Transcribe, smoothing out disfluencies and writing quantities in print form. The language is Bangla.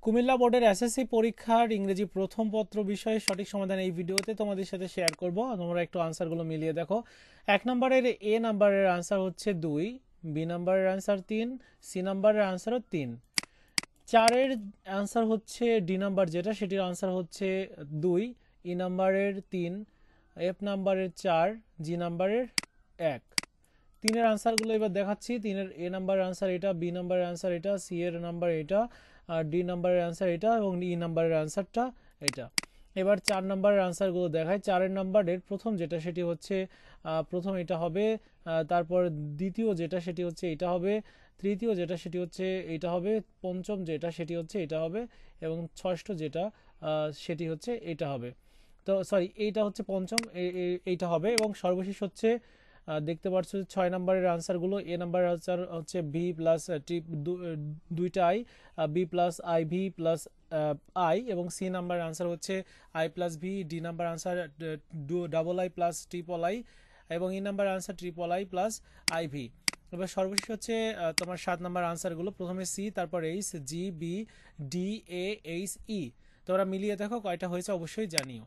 কুমিল্লা বোর্ডের এসএসসি পরীক্ষার ইংরেজি প্রথম পত্র বিষয়ে সঠিক সমাধান এই ভিডিওতে তোমাদের সাথে শেয়ার করব। তোমরা একটু আনসারগুলো মিলিয়ে দেখো। 1 নম্বরের এ নাম্বারের আনসার হচ্ছে 2, বি নাম্বারের আনসার 3, সি নাম্বারের আনসারও 3। 4-এর আনসার হচ্ছে ডি নাম্বার যেটা সেটির আনসার হচ্ছে 2, ই নাম্বারের 3, এফ নাম্বারের 4, জি নাম্বারের 1। 3-এর আনসারগুলো এবার দেখাচ্ছি। 3-এর এ নাম্বারের আনসার এটা, বি নাম্বারের আনসার এটা, সি এর নাম্বার এটা, আর ডি নাম্বারের আনসার এটা এবং ই নাম্বারের আনসারটা এটা। এবার 4 নাম্বারের আনসারগুলো দেখায়। 4-এর নাম্বারের প্রথম যেটা সেটি হচ্ছে প্রথম এটা হবে, তারপর দ্বিতীয় যেটা সেটি হচ্ছে এটা হবে, তৃতীয় যেটা সেটি হচ্ছে এটা হবে, পঞ্চম যেটা সেটি হচ্ছে এটা হবে এবং ষষ্ঠ যেটা সেটি হচ্ছে এটা হবে। তো সরি, এইটা হচ্ছে পঞ্চম, এইটা হবে এবং সর্বশেষ হচ্ছে দেখতে পাচ্ছ 6 নম্বরের আনসারগুলো। এ নাম্বারের আনসার হচ্ছে বি প্লাস টি, দুইটা I, B plus I, V plus I এবং সি নাম্বারের আনসার হচ্ছে I plus V, D number answer double I plus triple I এবং E number answer triple I plus I V. এবার সর্বশেষ হচ্ছে তোমার 7 নাম্বার আনসারগুলো, প্রথমে সি, তারপর এইচ, জি, বি, ডি, এ, এইচ, ই। তোমরা মিলিয়ে দেখো কয়টা হয়েছে অবশ্যই জানিও।